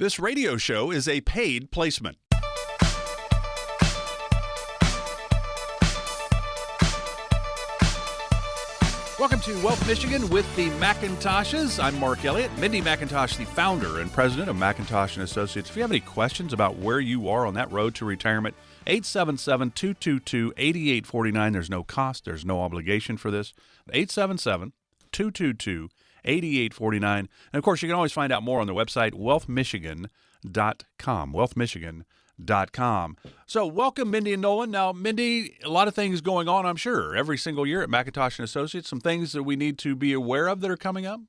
This radio show is a paid placement. Welcome to Wealth Michigan with the McIntoshes. I'm Mark Elliott. Mindy McIntosh, the founder and president of McIntosh & Associates. If you have any questions about where you are on that road to retirement, 877-222-8849. There's no cost. There's no obligation for this. 877-222-8849. And, of course, you can always find out more on the website, wealthmichigan.com. wealthmichigan.com. So welcome, Mindy and Nolan. Now, Mindy, a lot of things going on, I'm sure, every single year at McIntosh & Associates. Some things that we need to be aware of that are coming up?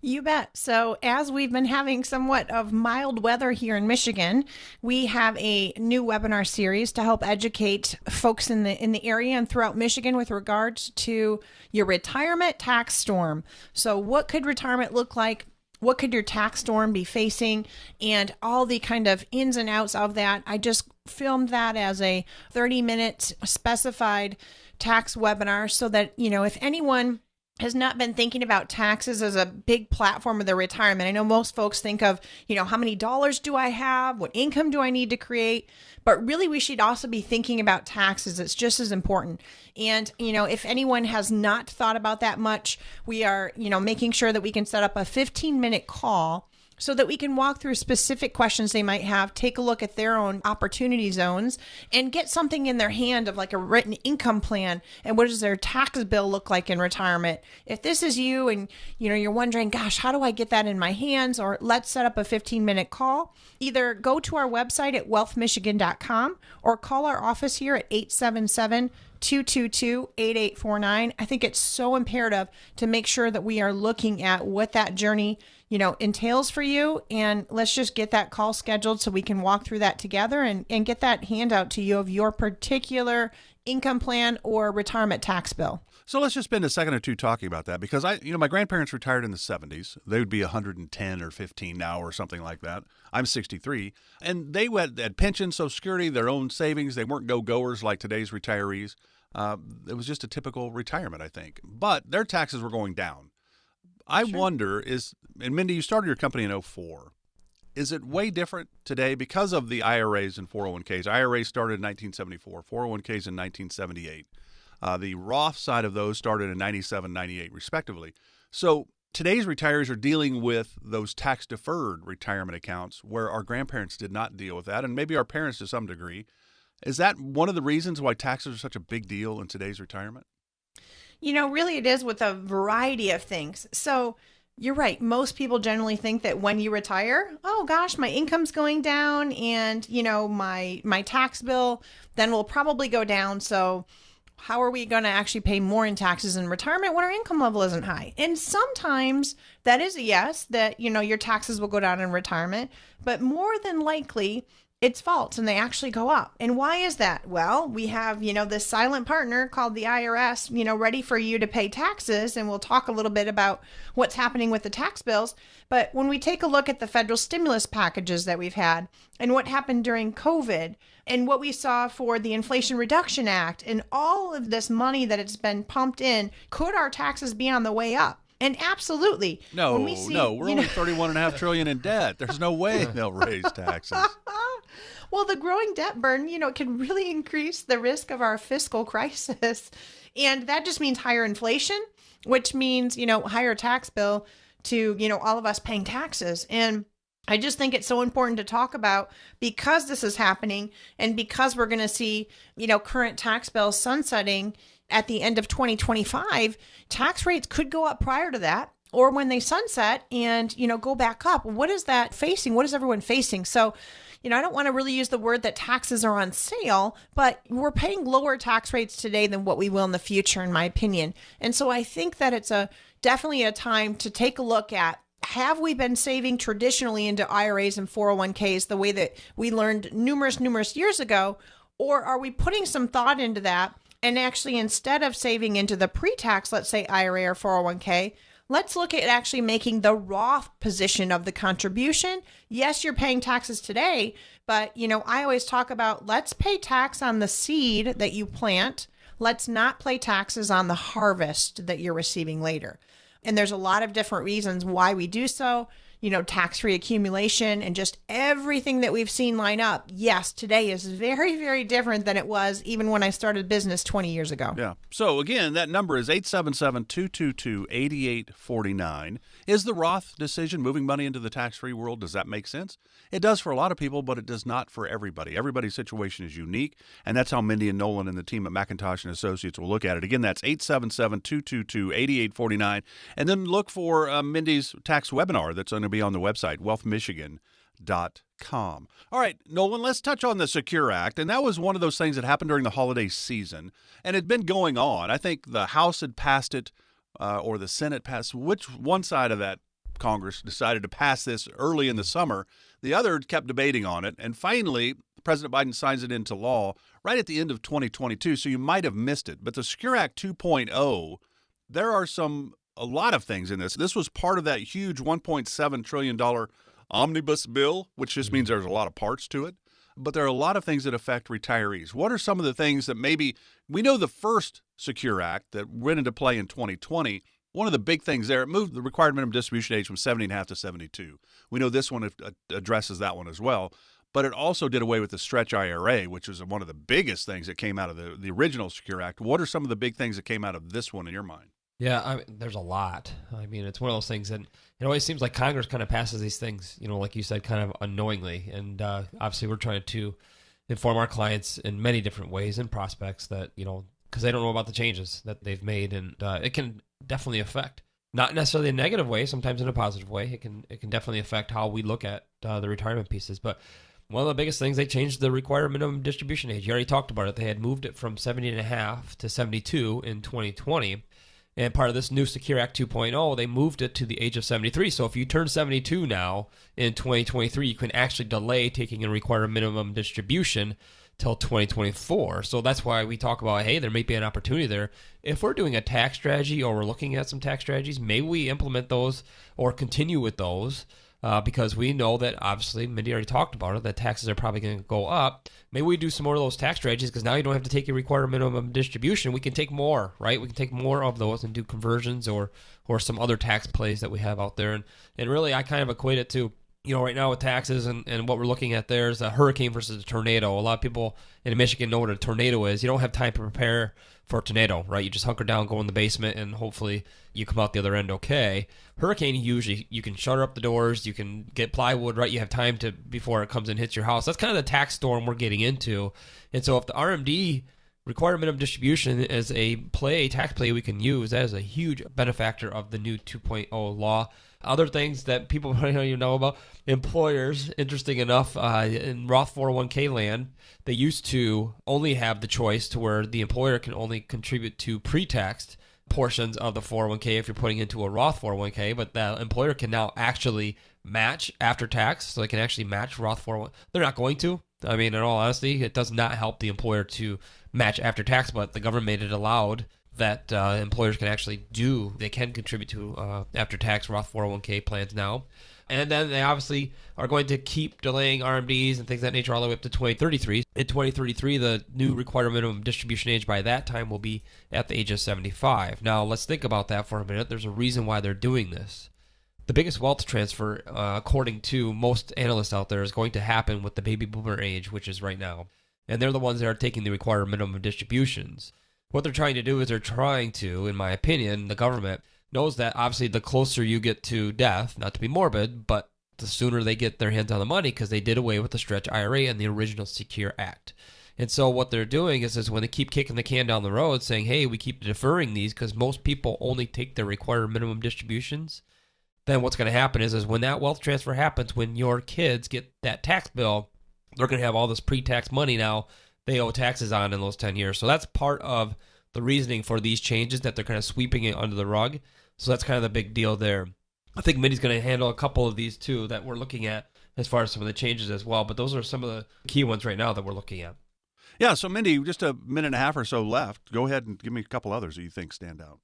You bet. So as we've been having somewhat of mild weather here in Michigan, we have a new webinar series to help educate folks in the area and throughout Michigan with regards to your retirement tax storm. So what could retirement look like? What could your tax storm be facing, and all the kind of ins and outs of that. I just filmed that as a 30-minute specified tax webinar so that, if anyone has not been thinking about taxes as a big platform of their retirement. I know most folks think of, how many dollars do I have? What income do I need to create? But really, we should also be thinking about taxes. It's just as important. And, if anyone has not thought about that much, we are, making sure that we can set up a 15-minute call so that we can walk through specific questions they might have, take a look at their own opportunity zones, and get something in their hand of like a written income plan and what does their tax bill look like in retirement. If this is you and you're wondering, gosh, how do I get that in my hands? Or let's set up a 15-minute call. Either go to our website at wealthmichigan.com or call our office here at 877-222-8849. I think it's so imperative to make sure that we are looking at what that journey entails for you. And let's just get that call scheduled so we can walk through that together and get that handout to you of your particular income plan or retirement tax bill. So let's just spend a second or two talking about that, because my grandparents retired in the 70s. They would be 110 or 15 now or something like that. I'm 63. And they had pension, Social Security, their own savings. They weren't go-goers like today's retirees. It was just a typical retirement, I think. But their taxes were going down. I wonder and Mindy, you started your company in 2004. Is it way different today because of the IRAs and 401ks? IRAs started in 1974, 401ks in 1978. The Roth side of those started in 97, 98, respectively. So today's retirees are dealing with those tax-deferred retirement accounts where our grandparents did not deal with that, and maybe our parents to some degree. Is that one of the reasons why taxes are such a big deal in today's retirement? Really it is with a variety of things. So you're right. Most people generally think that when you retire, oh gosh, my income's going down and, my tax bill then will probably go down. So how are we going to actually pay more in taxes in retirement when our income level isn't high? And sometimes that is a yes, that, your taxes will go down in retirement, but more than likely it's false and they actually go up. And why is that? Well, we have, this silent partner called the IRS, ready for you to pay taxes. And we'll talk a little bit about what's happening with the tax bills. But when we take a look at the federal stimulus packages that we've had and what happened during COVID and what we saw for the Inflation Reduction Act and all of this money that it's been pumped in, could our taxes be on the way up? And absolutely. No, we're only $31.5 trillion in debt. There's no way they'll raise taxes. Well, the growing debt burden, can really increase the risk of our fiscal crisis. And that just means higher inflation, which means, higher tax bill to, all of us paying taxes. And I just think it's so important to talk about because this is happening and because we're going to see, current tax bills sunsetting at the end of 2025, tax rates could go up prior to that or when they sunset and, go back up. What is that facing? What is everyone facing? So, I don't want to really use the word that taxes are on sale, but we're paying lower tax rates today than what we will in the future, in my opinion. And so I think that it's definitely a time to take a look at, have we been saving traditionally into IRAs and 401ks the way that we learned numerous years ago, or are we putting some thought into that? And actually, instead of saving into the pre-tax, let's say IRA or 401k, let's look at actually making the Roth position of the contribution. Yes, you're paying taxes today, but I always talk about let's pay tax on the seed that you plant. Let's not pay taxes on the harvest that you're receiving later. And there's a lot of different reasons why we do so. tax-free accumulation and just everything that we've seen line up, yes, today is very, very different than it was even when I started business 20 years ago. Yeah. So again, that number is 877-222-8849. Is the Roth decision moving money into the tax-free world? Does that make sense? It does for a lot of people, but it does not for everybody. Everybody's situation is unique, and that's how Mindy and Nolan and the team at McIntosh and Associates will look at it. Again, that's 877-222-8849. And then look for Mindy's tax webinar that's going to be on the website, wealthmichigan.com. All right, Nolan, let's touch on the Secure Act. And that was one of those things that happened during the holiday season, and it had been going on. I think the House had passed it, or the Senate passed. Which one side of that Congress decided to pass this early in the summer? The other kept debating on it, and finally, President Biden signs it into law right at the end of 2022, so you might have missed it. But the Secure Act 2.0, there are a lot of things in this. This was part of that huge $1.7 trillion omnibus bill, which just means there's a lot of parts to it. But there are a lot of things that affect retirees. What are some of the things that maybe we know? The first Secure Act that went into play in 2020, one of the big things there, it moved the required minimum distribution age from 70.5 to 72. We know this one addresses that one as well. But it also did away with the stretch IRA, which was one of the biggest things that came out of the original Secure Act. What are some of the big things that came out of this one in your mind? Yeah, there's a lot. I mean, it's one of those things that it always seems like Congress kind of passes these things, like you said, kind of unknowingly. And obviously we're trying to inform our clients in many different ways and prospects that, because they don't know about the changes that they've made. And it can definitely affect, not necessarily a negative way, sometimes in a positive way. It can definitely affect how we look at the retirement pieces. But one of the biggest things, they changed the required minimum distribution age. You already talked about it. They had moved it from 70.5 to 72 in 2020. And part of this new Secure Act 2.0, they moved it to the age of 73. So if you turn 72 now in 2023, you can actually delay taking a required minimum distribution till 2024. So that's why we talk about, hey, there may be an opportunity there. If we're doing a tax strategy or we're looking at some tax strategies, maybe we implement those or continue with those. Because we know that, obviously, Mindy already talked about it, that taxes are probably going to go up. Maybe we do some more of those tax strategies because now you don't have to take your required minimum distribution. We can take more, right? We can take more of those and do conversions or some other tax plays that we have out there. And really, I kind of equate it to, right now with taxes and what we're looking at there is a hurricane versus a tornado. A lot of people in Michigan know what a tornado is. You don't have time to prepare for a tornado, right? You just hunker down, go in the basement, and hopefully you come out the other end okay. Hurricane, usually you can shutter up the doors, you can get plywood, right? You have time to before it comes and hits your house. That's kind of the tax storm we're getting into. And so if the RMD, required minimum distribution, is a tax play we can use, that is a huge benefactor of the new 2.0 law. Other things that people might not even know about, employers, interesting enough, in Roth 401k land, they used to only have the choice to where the employer can only contribute to pre-taxed portions of the 401k if you're putting into a Roth 401k, but the employer can now actually match after tax, so they can actually match Roth 401k. They're not going to. I mean, in all honesty, it does not help the employer to match after tax, but the government made it allowed that employers can actually they can contribute to after-tax Roth 401k plans now. And then they obviously are going to keep delaying RMDs and things of that nature all the way up to 2033. In 2033, the new required minimum distribution age by that time will be at the age of 75. Now, let's think about that for a minute. There's a reason why they're doing this. The biggest wealth transfer, according to most analysts out there, is going to happen with the baby boomer age, which is right now. And they're the ones that are taking the required minimum distributions. What they're trying to do is in my opinion, the government knows that obviously the closer you get to death, not to be morbid, but the sooner they get their hands on the money, because they did away with the stretch IRA and the original Secure Act. And so what they're doing is when they keep kicking the can down the road saying, hey, we keep deferring these because most people only take their required minimum distributions, then what's going to happen is when that wealth transfer happens, when your kids get that tax bill, they're going to have all this pre-tax money now they owe taxes on in those 10 years. So that's part of the reasoning for these changes, that they're kind of sweeping it under the rug. So that's kind of the big deal there. I think Mindy's going to handle a couple of these too that we're looking at as far as some of the changes as well. But those are some of the key ones right now that we're looking at. Yeah, so Mindy, just a minute and a half or so left. Go ahead and give me a couple others that you think stand out.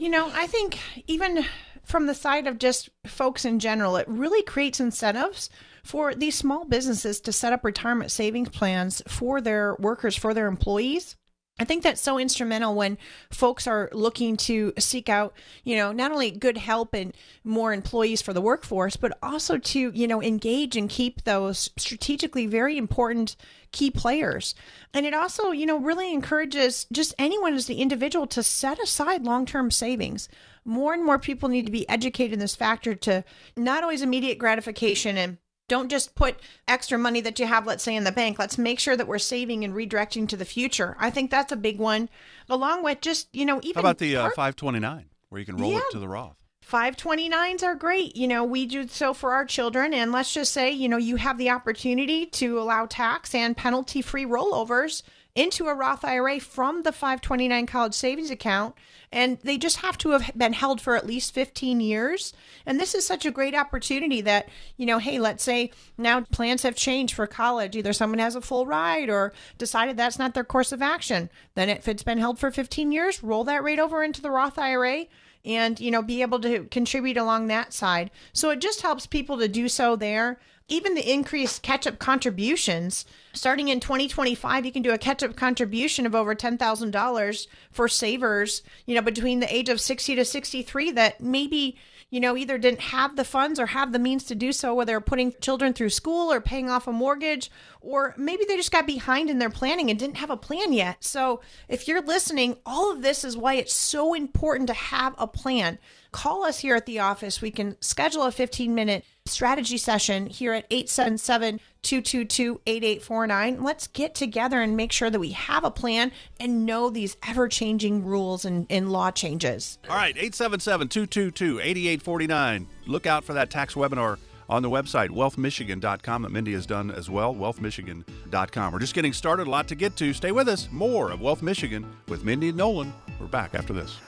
I think even from the side of just folks in general, it really creates incentives for these small businesses to set up retirement savings plans for their workers, for their employees. I think that's so instrumental when folks are looking to seek out, not only good help and more employees for the workforce, but also to, engage and keep those strategically very important key players. And it also, really encourages just anyone as the individual to set aside long-term savings. More and more people need to be educated in this factor to not always immediate gratification, and don't just put extra money that you have, let's say, in the bank. Let's make sure that we're saving and redirecting to the future. I think that's a big one, along with just, even... How about the 529, where you can roll it to the Roth? 529s are great. We do so for our children. And let's just say, you have the opportunity to allow tax and penalty-free rollovers into a Roth IRA from the 529 college savings account. And they just have to have been held for at least 15 years. And this is such a great opportunity that, hey, let's say now plans have changed for college. Either someone has a full ride or decided that's not their course of action. Then if it's been held for 15 years, roll that right over into the Roth IRA and, be able to contribute along that side. So it just helps people to do so there. Even the increased catch-up contributions, starting in 2025, you can do a catch-up contribution of over $10,000 for savers, between the age of 60 to 63 that maybe, either didn't have the funds or have the means to do so, whether they're putting children through school or paying off a mortgage, or maybe they just got behind in their planning and didn't have a plan yet. So if you're listening, all of this is why it's so important to have a plan. Call us here at the office. We can schedule a 15-minute strategy session here at 877-222-8849. Let's get together and make sure that we have a plan and know these ever-changing rules and law changes. All right, 877-222-8849. Look out for that tax webinar on the website, wealthmichigan.com, that Mindy has done as well, wealthmichigan.com. We're just getting started, a lot to get to. Stay with us. More of Wealth Michigan with Mindy and Nolan. We're back after this.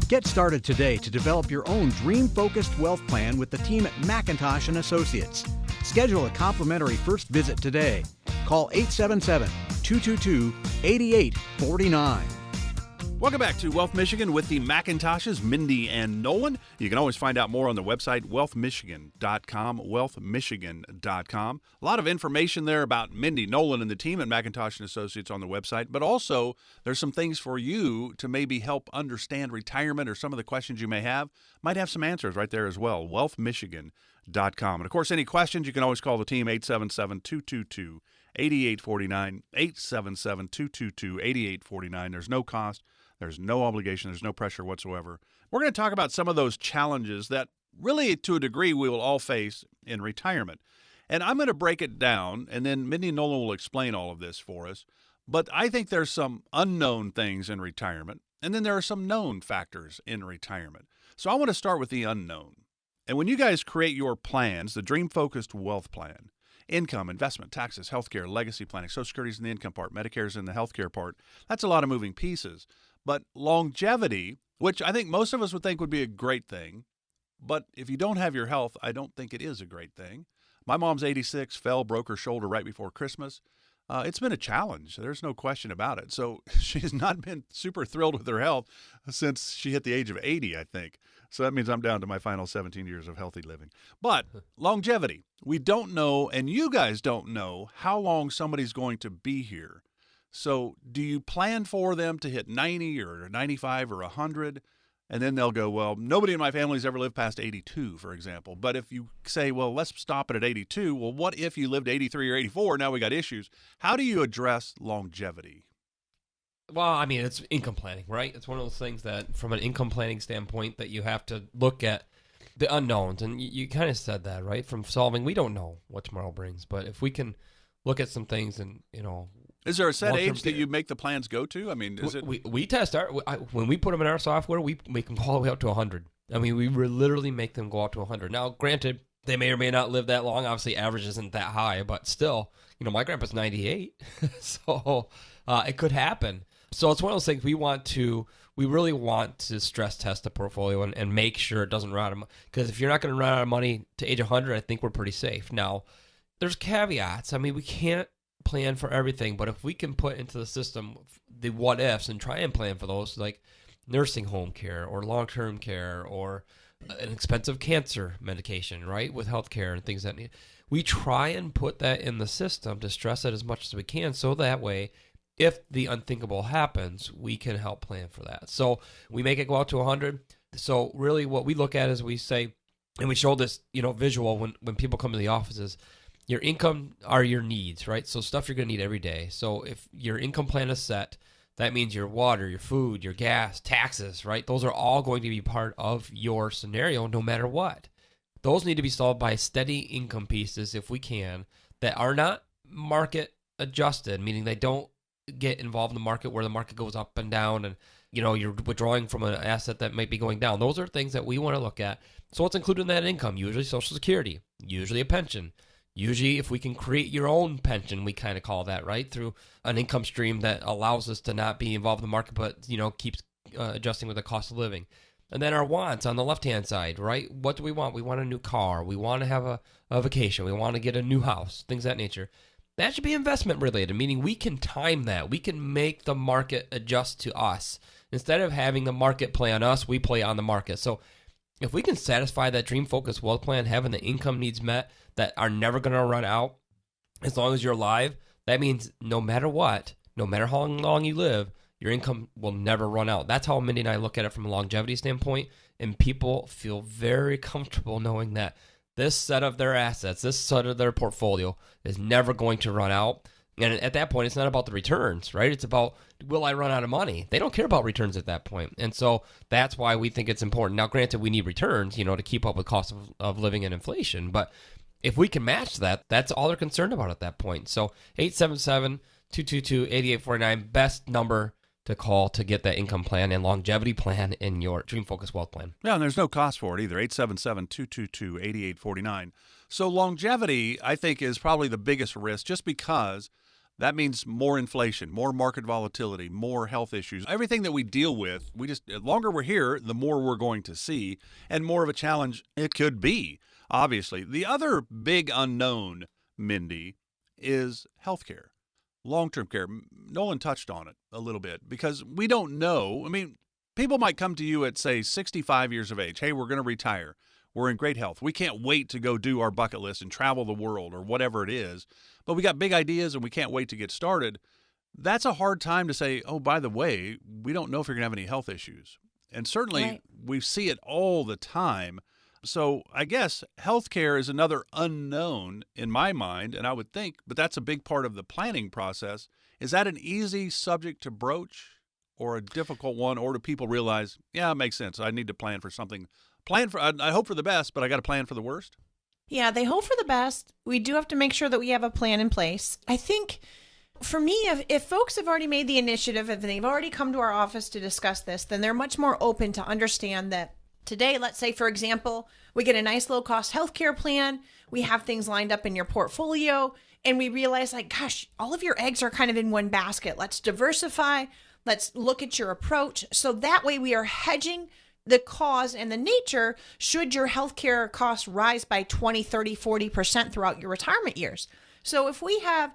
Get started today to develop your own dream-focused wealth plan with the team at McIntosh & Associates. Schedule a complimentary first visit today. Call 877-222-8849. Welcome back to Wealth Michigan with the McIntoshes, Mindy and Nolan. You can always find out more on the website, wealthmichigan.com, wealthmichigan.com. A lot of information there about Mindy, Nolan, and the team at McIntosh & Associates on the website, but also there's some things for you to maybe help understand retirement or some of the questions you may have. Might have some answers right there as well, wealthmichigan.com. And, of course, any questions, you can always call the team, 877-222-8849, 877-222-8849. There's no cost. There's no obligation. There's no pressure whatsoever. We're going to talk about some of those challenges that really, to a degree, we will all face in retirement. And I'm going to break it down, and then Mindy and Nolan will explain all of this for us. But I think there's some unknown things in retirement, and then there are some known factors in retirement. So I want to start with the unknown. And when you guys create your plans, the Dream-Focused Wealth Plan, income, investment, taxes, healthcare, legacy planning, Social Security's in the income part, Medicare's in the healthcare part, that's a lot of moving pieces. But longevity, which I think most of us would think would be a great thing, but if you don't have your health, I don't think it is a great thing. My mom's 86, fell, broke her shoulder right before Christmas. It's been a challenge. There's no question about it. So she's not been super thrilled with her health since she hit the age of 80, I think. So that means I'm down to my final 17 years of healthy living. But longevity, we don't know, and you guys don't know how long somebody's going to be here. So do you plan for them to hit 90 or 95 or 100? And then they'll go, well, nobody in my family's ever lived past 82, for example. But if you say, well, let's stop it at 82, well, what if you lived 83 or 84? Now we got issues. How do you address longevity? Well, I mean, it's income planning, right? It's one of those things that from an income planning standpoint that you have to look at the unknowns. And you kind of said that, right? From solving, we don't know what tomorrow brings. But if we can look at some things and, is there a set age that you make the plans go to? I mean, is it? We test when we put them in our software, we make them all the way up to 100. I mean, we literally make them go out to 100. Now, granted, they may or may not live that long. Obviously, average isn't that high, but still, my grandpa's 98, so it could happen. So it's one of those things we really want to stress test the portfolio and make sure it doesn't run out of money. Because if you're not going to run out of money to age 100, I think we're pretty safe. Now, there's caveats. I mean, we can't plan for everything, but if we can put into the system the what ifs and try and plan for those, like nursing home care or long-term care or an expensive cancer medication, right, with healthcare and things that need. We try and put that in the system to stress it as much as we can, so that way, if the unthinkable happens, we can help plan for that. So we make it go out to 100. So really what we look at is we say, and we show this, visual when people come to the offices, your income are your needs, right? So stuff you're going to need every day. So if your income plan is set, that means your water, your food, your gas, taxes, right? Those are all going to be part of your scenario no matter what. Those need to be solved by steady income pieces, if we can, that are not market adjusted, meaning they don't get involved in the market where the market goes up and down and, you're withdrawing from an asset that might be going down. Those are things that we want to look at. So what's included in that income? Usually Social Security, usually a pension. Usually if we can create your own pension, we kind of call that, right? Through an income stream that allows us to not be involved in the market, but, keeps adjusting with the cost of living. And then our wants on the left-hand side, right? What do we want? We want a new car. We want to have a vacation. We want to get a new house, things of that nature. That should be investment related, meaning we can time that. We can make the market adjust to us. Instead of having the market play on us, we play on the market. So if we can satisfy that dream focused wealth plan, having the income needs met that are never going to run out as long as you're alive, that means no matter what, no matter how long you live, your income will never run out. That's how Mindy and I look at it from a longevity standpoint, and people feel very comfortable knowing that this set of their assets, this set of their portfolio is never going to run out. And at that point, it's not about the returns, right? It's about, will I run out of money? They don't care about returns at that point. And so that's why we think it's important. Now, granted, we need returns, to keep up with cost of living and inflation. But if we can match that, that's all they're concerned about at that point. So 877-222-8849, best number to call to get that income plan and longevity plan in your Dream Focus Wealth Plan. Yeah, and there's no cost for it either, 877-222-8849. So longevity, I think, is probably the biggest risk just because that means more inflation, more market volatility, more health issues. Everything that we deal with, the longer we're here, the more we're going to see, and more of a challenge it could be, obviously. The other big unknown, Mindy, is healthcare. Long-term care. Nolan touched on it a little bit because we don't know. I mean, people might come to you at, say, 65 years of age. Hey, we're going to retire. We're in great health. We can't wait to go do our bucket list and travel the world or whatever it is. But we got big ideas and we can't wait to get started. That's a hard time to say, oh, by the way, we don't know if you're going to have any health issues. And certainly we see it all the time. So I guess healthcare is another unknown in my mind, and I would think, but that's a big part of the planning process. Is that an easy subject to broach or a difficult one, or do people realize, yeah, it makes sense. I need to plan for something. I hope for the best, but I got to plan for the worst? Yeah, they hope for the best. We do have to make sure that we have a plan in place. I think for me, if folks have already made the initiative, if they've already come to our office to discuss this, then they're much more open to understand that today, let's say, for example, we get a nice low-cost healthcare plan. We have things lined up in your portfolio, and we realize, gosh, all of your eggs are kind of in one basket. Let's diversify. Let's look at your approach. So that way we are hedging the cause and the nature should your healthcare costs rise by 20, 30, 40% throughout your retirement years. So if we have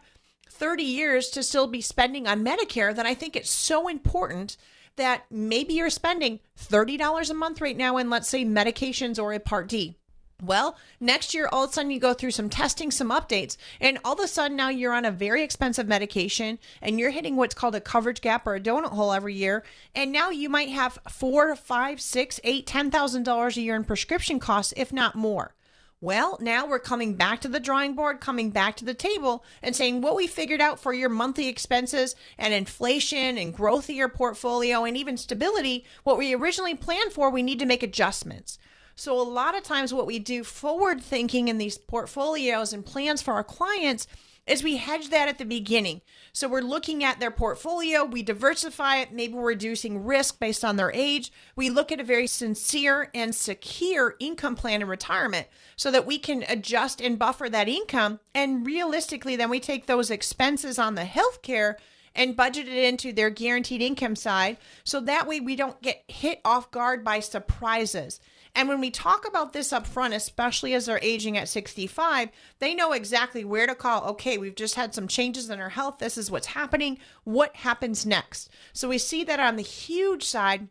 30 years to still be spending on Medicare, then I think it's so important that maybe you're spending $30 a month right now in, let's say, medications or a Part D. Well, next year, all of a sudden you go through some testing, some updates, and all of a sudden now you're on a very expensive medication and you're hitting what's called a coverage gap or a donut hole every year. And now you might have $4,000, $5,000, $6,000, $8,000, $10,000 a year in prescription costs, if not more. Well, now we're coming back to the drawing board, coming back to the table and saying what we figured out for your monthly expenses and inflation and growth of your portfolio and even stability, what we originally planned for, we need to make adjustments. So a lot of times what we do forward thinking in these portfolios and plans for our clients is we hedge that at the beginning. So we're looking at their portfolio, we diversify it, maybe we're reducing risk based on their age. We look at a very sincere and secure income plan in retirement so that we can adjust and buffer that income. And realistically, then we take those expenses on the healthcare and budget it into their guaranteed income side. So that way we don't get hit off guard by surprises. And when we talk about this up front, especially as they're aging at 65, they know exactly where to call. Okay, we've just had some changes in our health. This is what's happening. What happens next? So we see that on the huge side,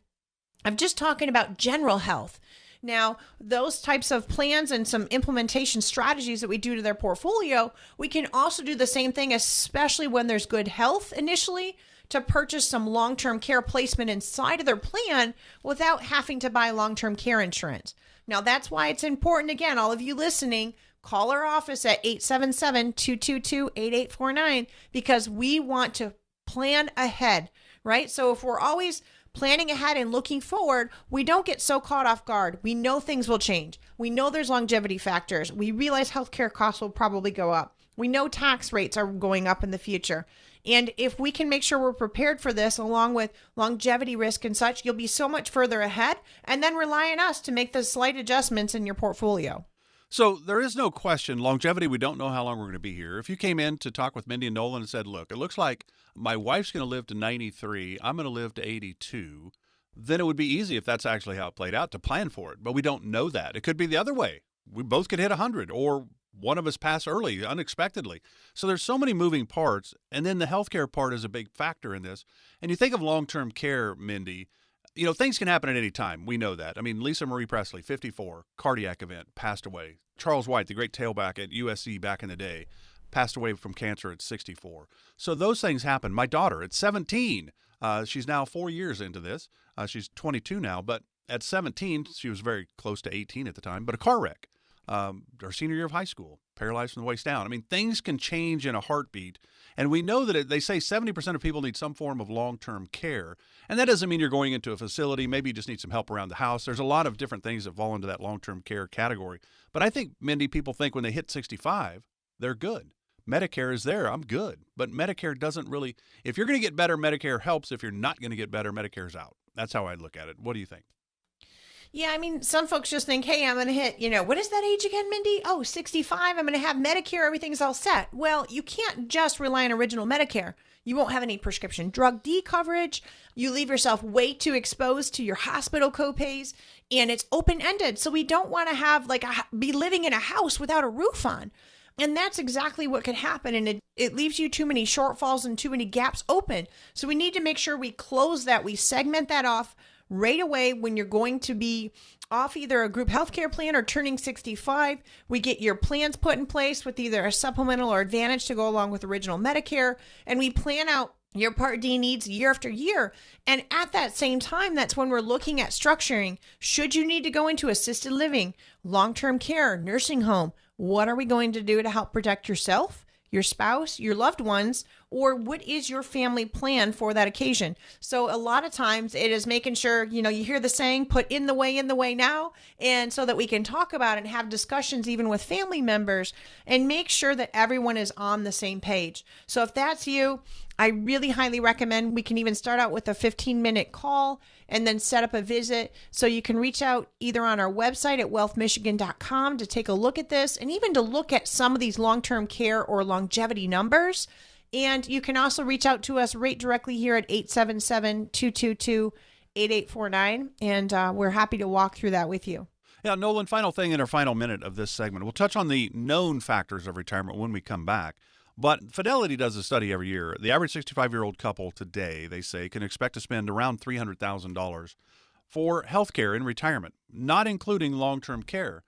I'm just talking about general health. Now, those types of plans and some implementation strategies that we do to their portfolio, we can also do the same thing, especially when there's good health initially, to purchase some long-term care placement inside of their plan without having to buy long-term care insurance. Now, that's why it's important, again, all of you listening, call our office at 877-222-8849 because we want to plan ahead, right? So if we're always planning ahead and looking forward, we don't get so caught off guard. We know things will change. We know there's longevity factors. We realize healthcare costs will probably go up. We know tax rates are going up in the future. And if we can make sure we're prepared for this along with longevity risk and such, you'll be so much further ahead and then rely on us to make the slight adjustments in your portfolio. So there is no question, longevity, we don't know how long we're going to be here. If you came in to talk with Mindy and Nolan and said, look, it looks like my wife's going to live to 93, I'm going to live to 82, then it would be easy if that's actually how it played out to plan for it. But we don't know that. It could be the other way. We both could hit 100 or one of us pass early unexpectedly. So there's so many moving parts. And then the healthcare part is a big factor in this. And you think of long-term care, Mindy, you know, things can happen at any time. We know that. I mean, Lisa Marie Presley, 54, cardiac event, passed away. Charles White, the great tailback at USC back in the day, passed away from cancer at 64. So those things happen. My daughter at 17, she's now 4 years into this. She's 22 now, but at 17, she was very close to 18 at the time, but a car wreck. Her senior year of high school, paralyzed from the waist down. I mean, things can change in a heartbeat. And we know that they say 70% of people need some form of long-term care. And that doesn't mean you're going into a facility. Maybe you just need some help around the house. There's a lot of different things that fall into that long-term care category. But I think, Mindy, people think when they hit 65, they're good. Medicare is there. I'm good. But Medicare doesn't really, if you're going to get better, Medicare helps. If you're not going to get better, Medicare's out. That's how I look at it. What do you think? Yeah, I mean, some folks just think, hey, I'm going to hit, what is that age again, Mindy? Oh, 65. I'm going to have Medicare. Everything's all set. Well, you can't just rely on original Medicare. You won't have any prescription drug D coverage. You leave yourself way too exposed to your hospital copays, and it's open-ended. So we don't want to have be living in a house without a roof on. And that's exactly what could happen. And it leaves you too many shortfalls and too many gaps open. So we need to make sure we close that. We segment that off right away when you're going to be off either a group healthcare plan or turning 65. We get your plans put in place with either a supplemental or advantage to go along with original Medicare. And we plan out your Part D needs year after year. And at that same time, that's when we're looking at structuring. Should you need to go into assisted living, long-term care, nursing home, what are we going to do to help protect yourself, your spouse, your loved ones, or what is your family plan for that occasion? So a lot of times it is making sure, you hear the saying, put in the way now, and so that we can talk about it and have discussions even with family members and make sure that everyone is on the same page. So if that's you, I really highly recommend we can even start out with a 15-minute call and then set up a visit. So you can reach out either on our website at wealthmichigan.com to take a look at this and even to look at some of these long-term care or longevity numbers. And you can also reach out to us right directly here at 877-222-8849. And we're happy to walk through that with you. Yeah, Nolan, final thing in our final minute of this segment. We'll touch on the known factors of retirement when we come back. But Fidelity does a study every year. The average 65-year-old couple today, they say, can expect to spend around $300,000 for health care in retirement, not including long-term care.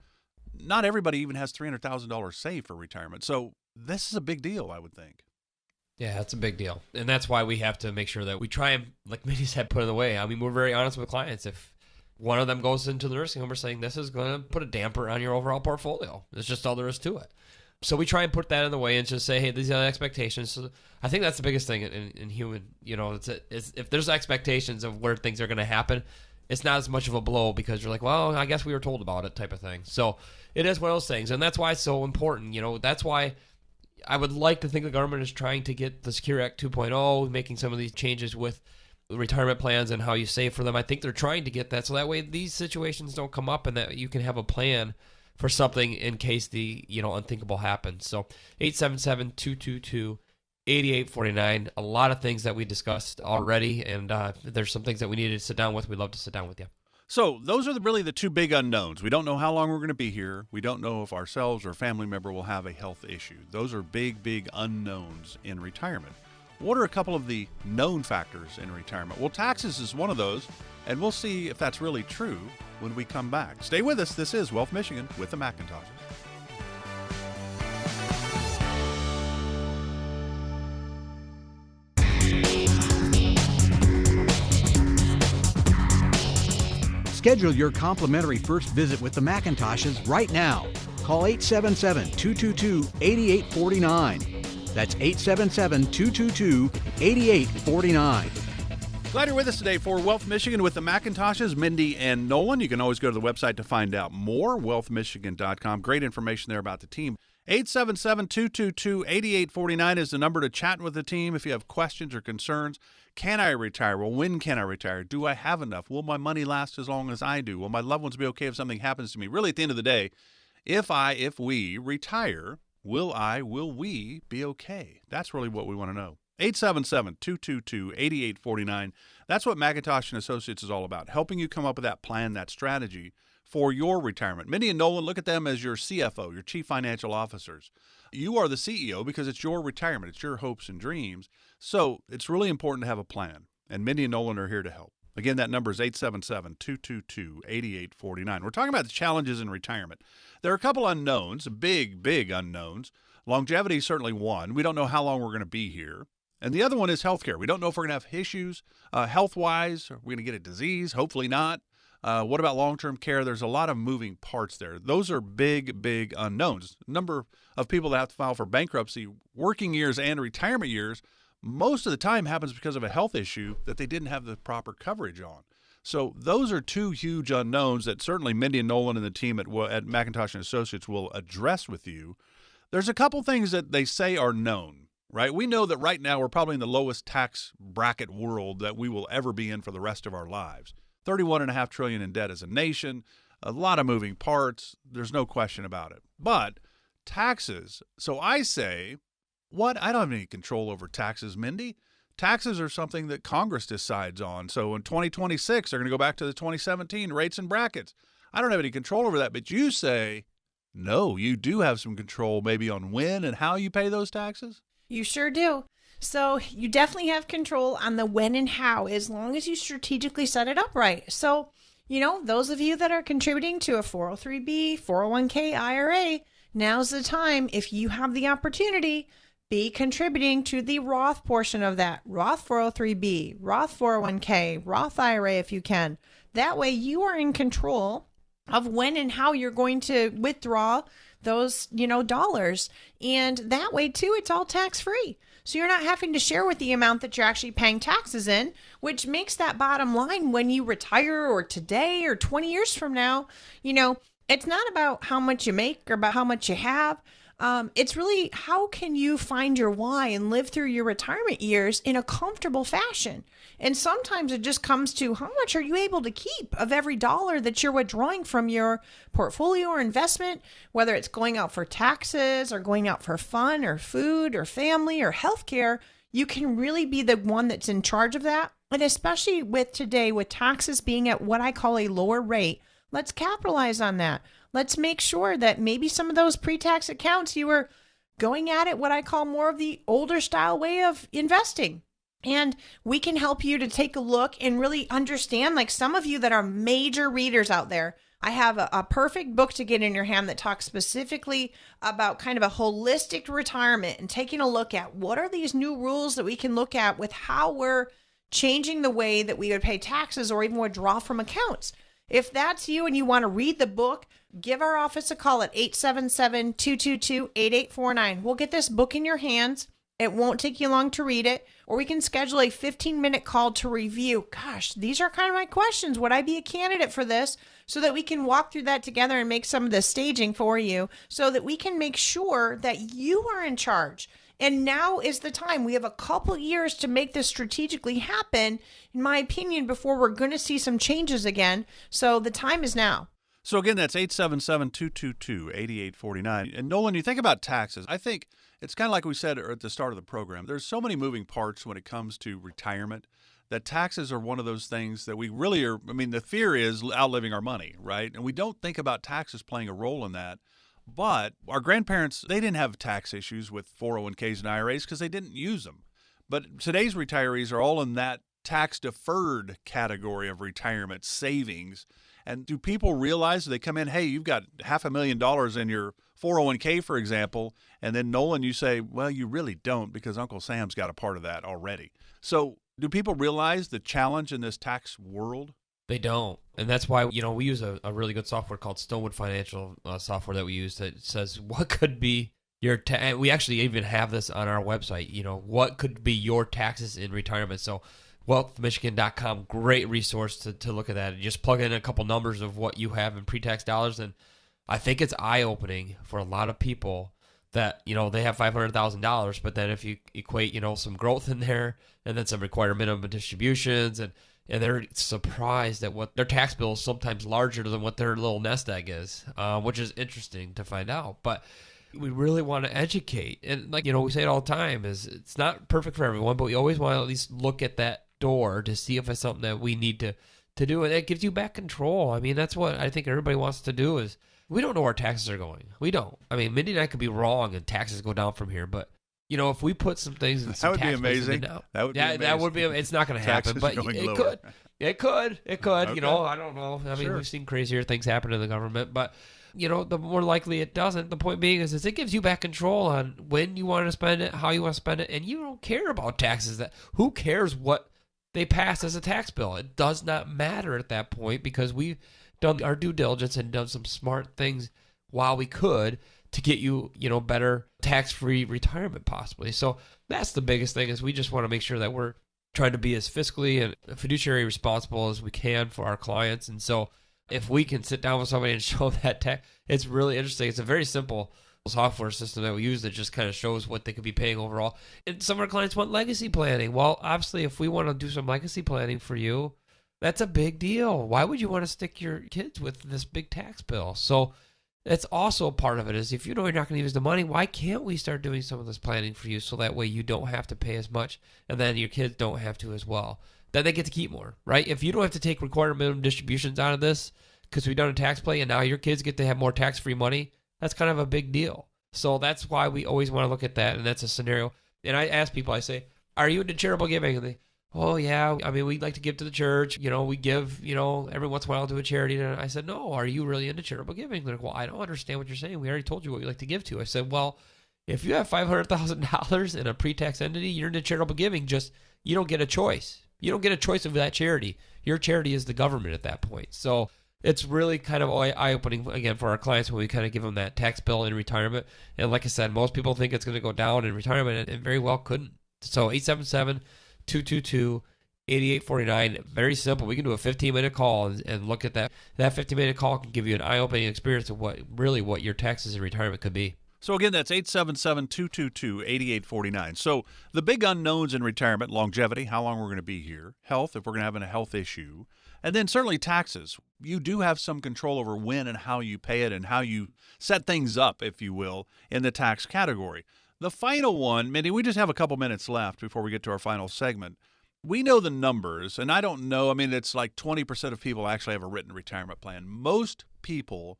Not everybody even has $300,000 saved for retirement. So this is a big deal, I would think. Yeah, that's a big deal. And that's why we have to make sure that we try and, like Mindy said, put it away. I mean, we're very honest with clients. If one of them goes into the nursing home, we're saying this is going to put a damper on your overall portfolio. That's just all there is to it. So we try and put that in the way and just say, hey, these are the expectations. So I think that's the biggest thing in human, it's if there's expectations of where things are going to happen, it's not as much of a blow because you're like, well, I guess we were told about it type of thing. So it is one of those things. And that's why it's so important. That's why I would like to think the government is trying to get the Secure Act 2.0, making some of these changes with retirement plans and how you save for them. I think they're trying to get that so that way these situations don't come up and that you can have a plan for something in case the unthinkable happens. So 877-222-8849. A lot of things that we discussed already, and if there's some things that we needed to sit down with, we'd love to sit down with you. So those are really the two big unknowns. We don't know how long we're going to be here. We don't know if ourselves or a family member will have a health issue. Those are big, big unknowns in retirement. What are a couple of the known factors in retirement? Well, taxes is one of those, and we'll see if that's really true when we come back. Stay with us. This is Wealth Michigan with the McIntoshes. Schedule your complimentary first visit with the McIntoshes right now. Call 877-222-8849. That's 877-222-8849. Glad you're with us today for Wealth Michigan with the McIntoshes, Mindy and Nolan. You can always go to the website to find out more, wealthmichigan.com. Great information there about the team. 877-222-8849 is the number to chat with the team if you have questions or concerns. Can I retire? Well, when can I retire? Do I have enough? Will my money last as long as I do? Will my loved ones be okay if something happens to me? Really, at the end of the day, if we retire, will we be okay? That's really what we want to know. 877-222-8849. That's what McIntosh and Associates is all about, helping you come up with that plan, that strategy for your retirement. Mindy and Nolan, look at them as your CFO, your chief financial officers. You are the CEO because it's your retirement. It's your hopes and dreams. So it's really important to have a plan. And Mindy and Nolan are here to help. Again, that number is 877-222-8849. We're talking about the challenges in retirement. There are a couple unknowns, big unknowns. Longevity is certainly one. We don't know how long we're going to be here. And the other one is healthcare. We don't know if we're going to have issues health-wise. Are we going to get a disease? Hopefully not. What about long-term care? There's a lot of moving parts there. Those are big unknowns. Number of people that have to file for bankruptcy, working years and retirement years, most of the time happens because of a health issue that they didn't have the proper coverage on. So those are two huge unknowns that certainly Mindy and Nolan and the team at McIntosh and Associates will address with you. There's a couple things that they say are known, right? We know that right now we're probably in the lowest tax bracket world that we will ever be in for the rest of our lives. $31.5 trillion in debt as a nation, a lot of moving parts. There's no question about it. But taxes. So I say, what? I don't have any control over taxes, Mindy. Taxes are something that Congress decides on. So in 2026, they're going to go back to the 2017 rates and brackets. I don't have any control over that. But you say, no, you do have some control maybe on when and how you pay those taxes? You sure do. So you definitely have control on the when and how, as long as you strategically set it up right. So, those of you that are contributing to a 403B, 401k, IRA, now's the time. If you have the opportunity, be contributing to the Roth portion of that. Roth 403B, Roth 401k, Roth IRA if you can. That way you are in control of when and how you're going to withdraw those, dollars. And that way too, it's all tax free. So you're not having to share with the amount that you're actually paying taxes in, which makes that bottom line when you retire or today or 20 years from now, it's not about how much you make or about how much you have. It's really how can you find your why and live through your retirement years in a comfortable fashion. And sometimes it just comes to how much are you able to keep of every dollar that you're withdrawing from your portfolio or investment, whether it's going out for taxes or going out for fun or food or family or healthcare. You can really be the one that's in charge of that. And especially with today, with taxes being at what I call a lower rate, let's capitalize on that. Let's make sure that maybe some of those pre-tax accounts, you were going at it what I call more of the older style way of investing. And we can help you to take a look and really understand, like some of you that are major readers out there, I have a perfect book to get in your hand that talks specifically about kind of a holistic retirement and taking a look at what are these new rules that we can look at with how we're changing the way that we would pay taxes or even withdraw from accounts. If that's you and you want to read the book, give our office a call at 877-222-8849. We'll get this book in your hands. It won't take you long to read it, or we can schedule a 15-minute call to review. Gosh, these are kind of my questions. Would I be a candidate for this? So that we can walk through that together and make some of the staging for you so that we can make sure that you are in charge. And now is the time. We have a couple years to make this strategically happen, in my opinion, before we're going to see some changes again. So the time is now. So again, that's 877-222-8849. And Nolan, you think about taxes. I think it's kind of like we said at the start of the program. There's so many moving parts when it comes to retirement that taxes are one of those things that we really are. I mean, the fear is outliving our money, right? And we don't think about taxes playing a role in that. But our grandparents, they didn't have tax issues with 401ks and IRAs because they didn't use them. But today's retirees are all in that tax-deferred category of retirement savings. And do people realize they come in, hey, you've got $500,000 in your 401k, for example, and then Nolan, you say, well, you really don't because Uncle Sam's got a part of that already. So do people realize the challenge in this tax world? They don't. And that's why, we use a really good software called Stonewood Financial software that we use that says what could be your we actually even have this on our website, what could be your taxes in retirement. So wealthmichigan.com, great resource to look at that. And just plug in a couple numbers of what you have in pre-tax dollars. And I think it's eye-opening for a lot of people that, they have $500,000, but then if you equate, some growth in there and then some required minimum distributions and they're surprised at what their tax bill is sometimes larger than what their little nest egg is, which is interesting to find out. But we really want to educate. And we say it all the time, is it's not perfect for everyone, but we always want to at least look at that door to see if it's something that we need to do. And it gives you back control. I mean, that's what I think everybody wants to do is we don't know where taxes are going. We don't. I mean, Mindy and I could be wrong and taxes go down from here, but if we put some things in some that would be amazing. That would be. It's not going to happen, but it could. It could. Okay. I don't know. I mean, We've seen crazier things happen in the government, but the more likely it doesn't. The point being is it gives you back control on when you want to spend it, how you want to spend it, and you don't care about taxes. Who cares what they pass as a tax bill? It does not matter at that point because we've done our due diligence and done some smart things while we could to get you, better tax-free retirement possibly. So that's the biggest thing is we just want to make sure that we're trying to be as fiscally and fiduciary responsible as we can for our clients. And so if we can sit down with somebody and show that tax, it's really interesting. It's a very simple software system that we use that just kind of shows what they could be paying overall. And some of our clients want legacy planning. Well, obviously, if we want to do some legacy planning for you, that's a big deal. Why would you want to stick your kids with this big tax bill? So that's also part of it is if you're not going to use the money, why can't we start doing some of this planning for you so that way you don't have to pay as much and then your kids don't have to as well? Then they get to keep more, right? If you don't have to take required minimum distributions out of this because we've done a tax play and now your kids get to have more tax-free money, that's kind of a big deal. So that's why we always want to look at that, and that's a scenario. And I ask people, I say, are you into charitable giving? And they, oh, yeah, I mean, we'd like to give to the church. We give, every once in a while to a charity. And I said, no, are you really into charitable giving? They're like, well, I don't understand what you're saying. We already told you what we like to give to. I said, well, if you have $500,000 in a pre-tax entity, you're into charitable giving, just you don't get a choice. You don't get a choice of that charity. Your charity is the government at that point. So it's really kind of eye-opening, again, for our clients when we kind of give them that tax bill in retirement. And like I said, most people think it's going to go down in retirement, and it very well couldn't. So 877-222-8849. Very simple. We can do a 15-minute call and look at that. That 15-minute call can give you an eye-opening experience of what your taxes in retirement could be. So again, that's 877-222-8849. So the big unknowns in retirement: longevity, how long we're going to be here; health, if we're going to have a health issue; and then certainly taxes. You do have some control over when and how you pay it and how you set things up, if you will, in the tax category. The final one, Mindy, we just have a couple minutes left before we get to our final segment. We know the numbers, and I don't know. I mean, it's like 20% of people actually have a written retirement plan. Most people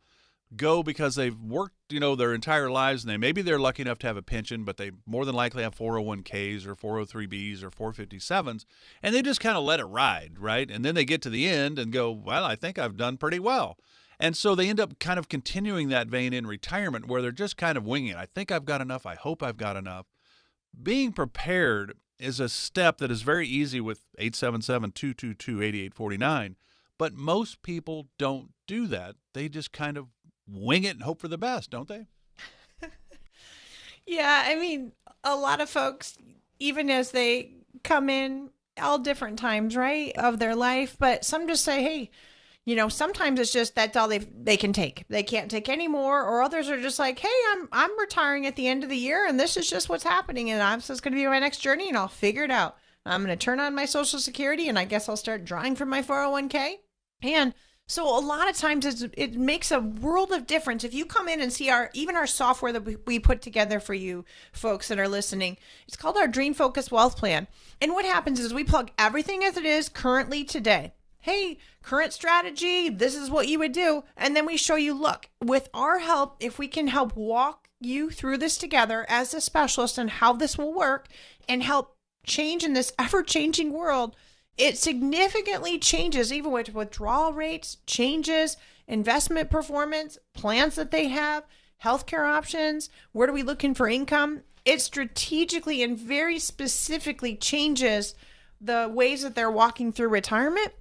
go because they've worked, their entire lives, and maybe they're lucky enough to have a pension, but they more than likely have 401ks or 403bs or 457s, and they just kind of let it ride, right? And then they get to the end and go, well, I think I've done pretty well. And so they end up kind of continuing that vein in retirement where they're just kind of winging it. I think I've got enough. I hope I've got enough. Being prepared is a step that is very easy with 877-222-8849, but most people don't do that. They just kind of wing it and hope for the best, don't they? Yeah, I mean, a lot of folks, even as they come in all different times, right, of their life, but some just say, hey, sometimes it's just that's all they can take. They can't take any more, or others are just like, hey, I'm retiring at the end of the year, and this is just what's happening, and this is going to be my next journey, and I'll figure it out. I'm going to turn on my Social Security, and I guess I'll start drawing from my 401k. And so a lot of times it makes a world of difference. If you come in and see even our software that we put together for you folks that are listening, it's called our Dream Focus Wealth Plan. And what happens is we plug everything as it is currently today. Hey, current strategy, this is what you would do. And then we show you, look, with our help, if we can help walk you through this together as a specialist and how this will work and help change in this ever-changing world, it significantly changes, even with withdrawal rates, changes, investment performance, plans that they have, healthcare options, where are we looking for income? It strategically and very specifically changes the ways that they're walking through retirement.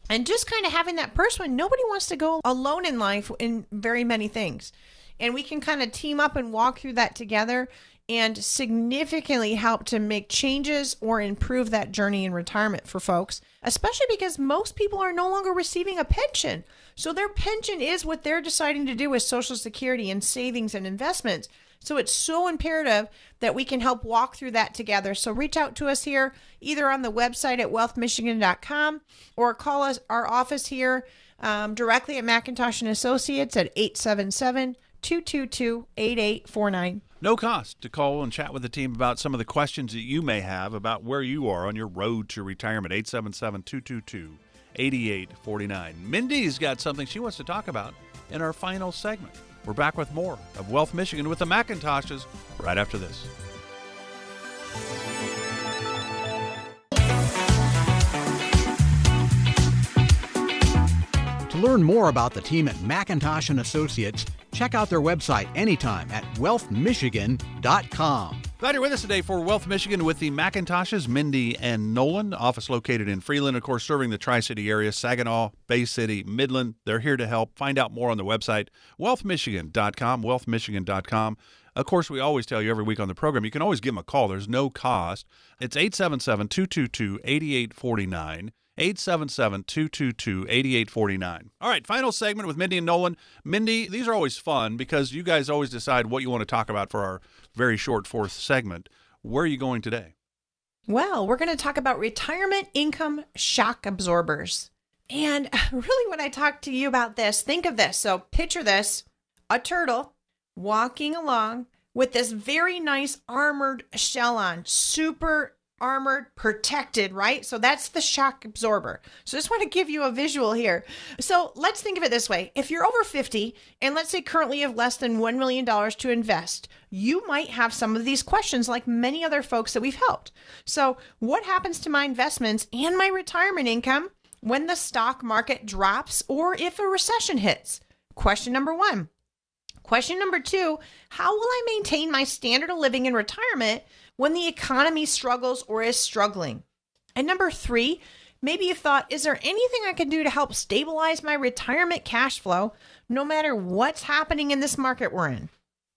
And just kind of having that person, nobody wants to go alone in life in very many things. And we can kind of team up and walk through that together and significantly help to make changes or improve that journey in retirement for folks, especially because most people are no longer receiving a pension. So their pension is what they're deciding to do with Social Security and savings and investments. So it's so imperative that we can help walk through that together. So reach out to us here, either on the website at wealthmichigan.com or call us our office here directly at McIntosh & Associates at 877-222-8849. No cost to call and chat with the team about some of the questions that you may have about where you are on your road to retirement. 877-222-8849. Mindy's got something she wants to talk about in our final segment. We're back with more of Wealth Michigan with the McIntoshes right after this. To learn more about the team at McIntosh & Associates, check out their website anytime at wealthmichigan.com. Glad you're with us today for Wealth Michigan with the McIntoshes, Mindy and Nolan. Office located in Freeland, of course, serving the Tri-City area, Saginaw, Bay City, Midland. They're here to help. Find out more on the website, wealthmichigan.com, wealthmichigan.com. Of course, we always tell you every week on the program, you can always give them a call. There's no cost. It's 877-222-8849. 877-222-8849. All right, final segment with Mindy and Nolan. Mindy, these are always fun because you guys always decide what you want to talk about for our very short fourth segment. Where are you going today? Well, we're going to talk about retirement income shock absorbers. And really when I talk to you about this, think of this. So picture this, a turtle walking along with this very nice armored shell on, super armored, protected, right? So that's the shock absorber. So just want to give you a visual here. So let's think of it this way. If you're over 50 and let's say currently you have less than $1 million to invest, you might have some of these questions like many other folks that we've helped. So what happens to my investments and my retirement income when the stock market drops or if a recession hits? Question number one. Question number two, how will I maintain my standard of living in retirement when the economy struggles or is struggling? And number three, maybe you thought, is there anything I can do to help stabilize my retirement cash flow no matter what's happening in this market we're in?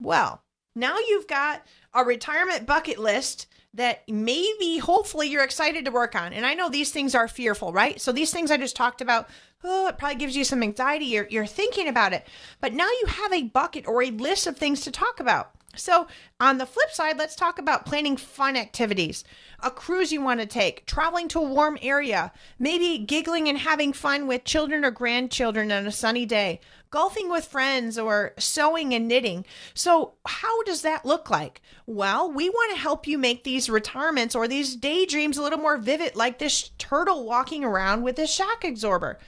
Well, now you've got a retirement bucket list that maybe, hopefully, you're excited to work on. And I know these things are fearful, right? So these things I just talked about, it probably gives you some anxiety. You're thinking about it. But now you have a bucket or a list of things to talk about. So on the flip side, let's talk about planning fun activities, a cruise you want to take, traveling to a warm area, maybe giggling and having fun with children or grandchildren on a sunny day, golfing with friends, or sewing and knitting. So how does that look like? Well, we want to help you make these retirements or these daydreams a little more vivid, like this turtle walking around with this shock absorber.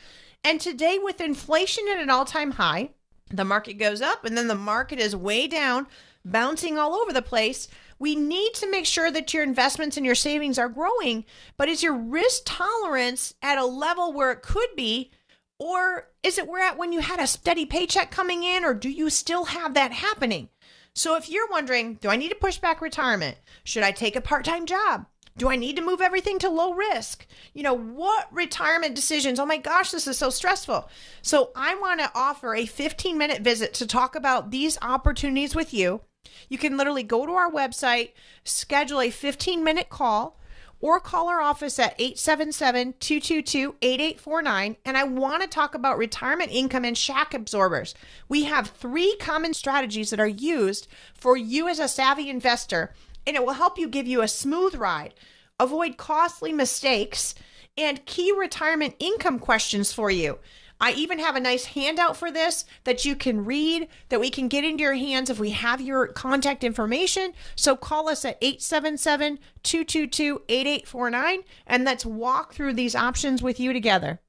And today, with inflation at an all-time high, the market goes up and then the market is way down, bouncing all over the place. We need to make sure that your investments and your savings are growing, but is your risk tolerance at a level where it could be, or is it where at when you had a steady paycheck coming in, or do you still have that happening? So if you're wondering, do I need to push back retirement? Should I take a part-time job? Do I need to move everything to low risk? What retirement decisions? Oh my gosh, this is so stressful. So I want to offer a 15-minute visit to talk about these opportunities with you. You can literally go to our website, schedule a 15-minute call, or call our office at 877-222-8849. And I want to talk about retirement income and shock absorbers. We have 3 common strategies that are used for you as a savvy investor, and it will help you give you a smooth ride, avoid costly mistakes, and key retirement income questions for you. I even have a nice handout for this that you can read, that we can get into your hands if we have your contact information. So call us at 877-222-8849, and let's walk through these options with you together.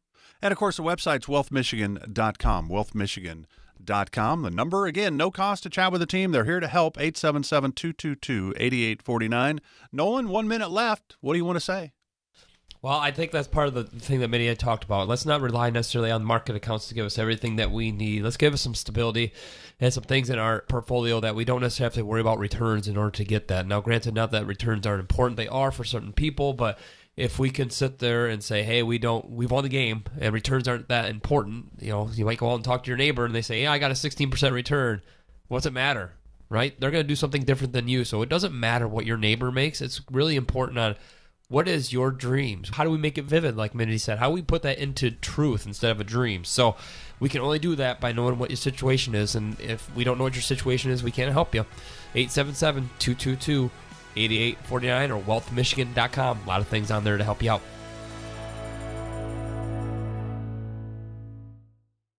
And, of course, the website's wealthmichigan.com, wealthmichigan.com. The number, again, no cost to chat with the team. They're here to help, 877-222-8849. Nolan, 1 minute left. What do you want to say? Well, I think that's part of the thing that Minnie had talked about. Let's not rely necessarily on market accounts to give us everything that we need. Let's give us some stability and some things in our portfolio that we don't necessarily have to worry about returns in order to get that. Now, granted, not that returns aren't important. They are for certain people, but if we can sit there and say, hey, we've won the game and returns aren't that important, you might go out and talk to your neighbor and they say, yeah, I got a 16% return. What's it matter, right? They're going to do something different than you. So it doesn't matter what your neighbor makes. It's really important on what is your dreams? How do we make it vivid, like Mindy said? How do we put that into truth instead of a dream? So we can only do that by knowing what your situation is. And if we don't know what your situation is, we can't help you. 877-222-8849 or wealthmichigan.com. A lot of things on there to help you out.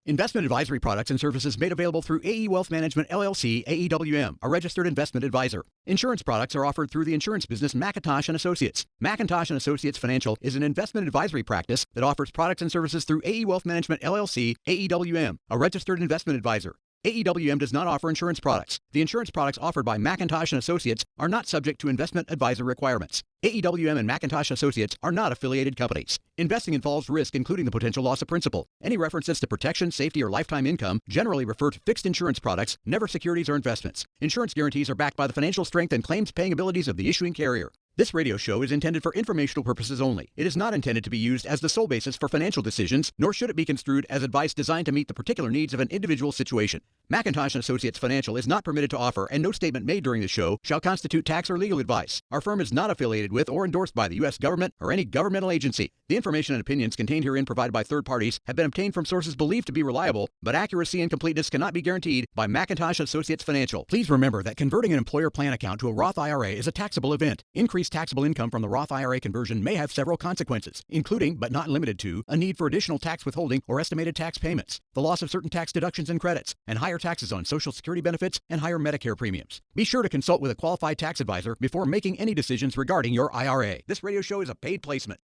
Investment advisory products and services made available through AE Wealth Management, LLC, AEWM, a registered investment advisor. Insurance products are offered through the insurance business McIntosh & Associates. McIntosh & Associates Financial is an investment advisory practice that offers products and services through AE Wealth Management, LLC, AEWM, a registered investment advisor. AEWM does not offer insurance products. The insurance products offered by McIntosh & Associates are not subject to investment advisor requirements. AEWM and McIntosh Associates are not affiliated companies. Investing involves risk, including the potential loss of principal. Any references to protection, safety, or lifetime income generally refer to fixed insurance products, never securities or investments. Insurance guarantees are backed by the financial strength and claims-paying abilities of the issuing carrier. This radio show is intended for informational purposes only. It is not intended to be used as the sole basis for financial decisions, nor should it be construed as advice designed to meet the particular needs of an individual situation. McIntosh & Associates Financial is not permitted to offer, and no statement made during the show shall constitute tax or legal advice. Our firm is not affiliated with or endorsed by the U.S. government or any governmental agency. The information and opinions contained herein provided by third parties have been obtained from sources believed to be reliable, but accuracy and completeness cannot be guaranteed by McIntosh Associates Financial. Please remember that converting an employer plan account to a Roth IRA is a taxable event. Increased taxable income from the Roth IRA conversion may have several consequences, including, but not limited to, a need for additional tax withholding or estimated tax payments, the loss of certain tax deductions and credits, and higher taxes on Social Security benefits and higher Medicare premiums. Be sure to consult with a qualified tax advisor before making any decisions regarding your IRA. This radio show is a paid placement.